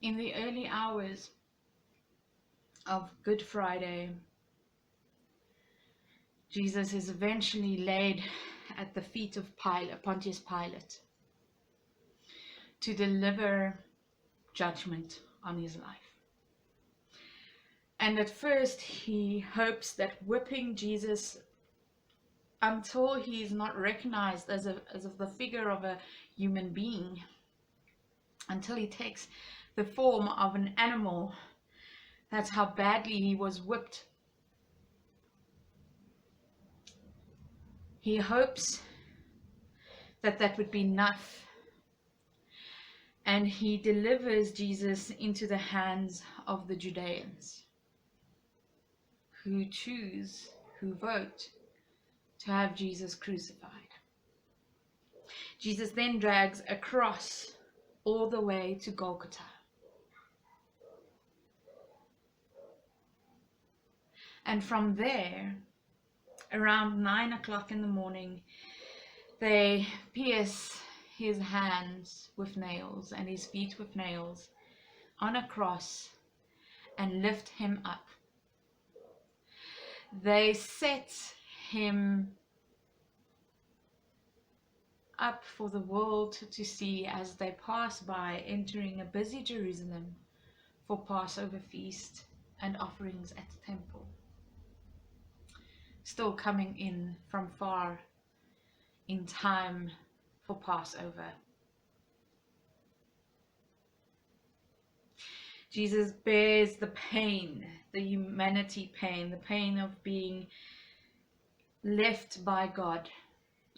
In the early hours of Good Friday, Jesus is eventually laid at the feet of Pontius Pilate to deliver judgment on his life. And at first he hopes that whipping Jesus until he is not recognized as of the figure of a human being, until he takes the form of an animal. That's how badly he was whipped. He hopes that that would be enough, and he delivers Jesus into the hands of the Judeans who vote to have Jesus crucified. Jesus then drags a cross all the way to Golgotha. And from there, around 9 o'clock in the morning, they pierce his hands with nails and his feet with nails on a cross and lift him up. They set him up for the world to see as they pass by, entering a busy Jerusalem for Passover feast and offerings at the temple. Still coming in from far in time for Passover. Jesus bears the pain, the humanity pain, the pain of being left by God.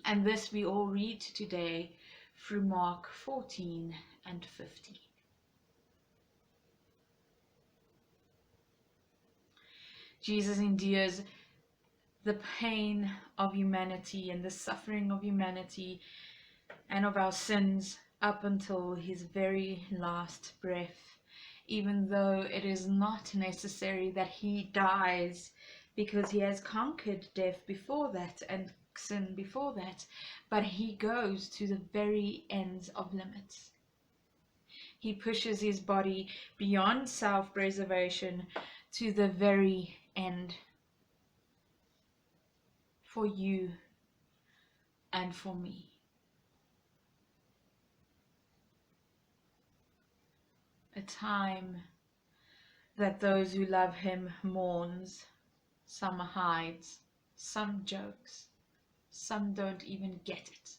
And this we all read today through Mark 14 and 15. Jesus endures the pain of humanity and the suffering of humanity and of our sins up until his very last breath, even though it is not necessary that he dies, because he has conquered death before that and sin before that, but he goes to the very ends of limits. He pushes his body beyond self-preservation to the very end for you and for me. A time that those who love him mourns, some hides, some jokes, some don't even get it.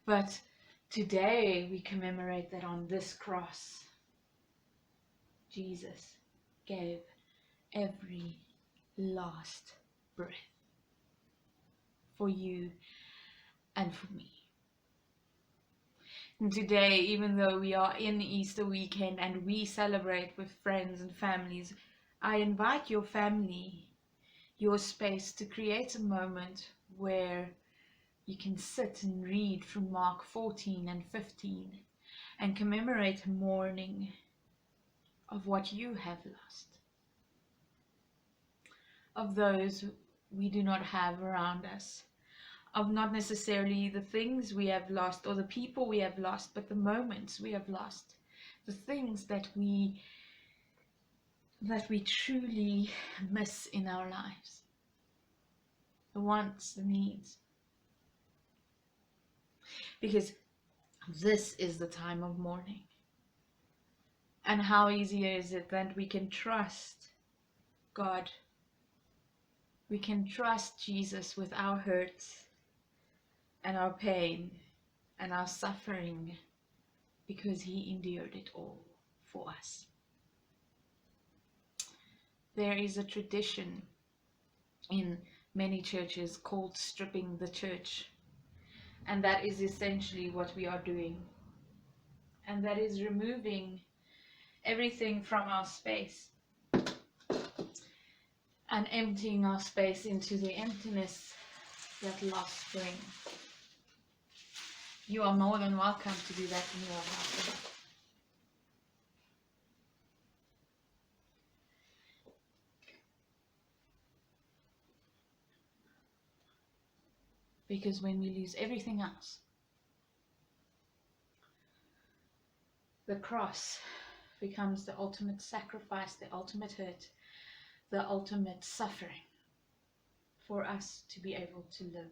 But today we commemorate that on this cross, Jesus gave every last breath for you and for me. And today, even though we are in Easter weekend and we celebrate with friends and families, I invite your family, your space, to create a moment where you can sit and read from Mark 14 and 15 and commemorate mourning of what you have lost, of those we do not have around us, of not necessarily the things we have lost or the people we have lost, but the moments we have lost, the things that we truly miss in our lives, the wants, the needs. Because this is the time of mourning. And how easy is it that we can trust God? We can trust Jesus with our hurts and our pain and our suffering, because he endured it all for us. There is a tradition in many churches called stripping the church, and that is essentially what we are doing, and that is removing everything from our space and emptying our space into the emptiness that loss brings. You are more than welcome to do that in your house. Because when we lose everything else, The cross becomes the ultimate sacrifice, the ultimate hurt, the ultimate suffering for us to be able to live.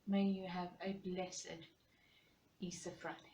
May you have a blessed Easter Friday.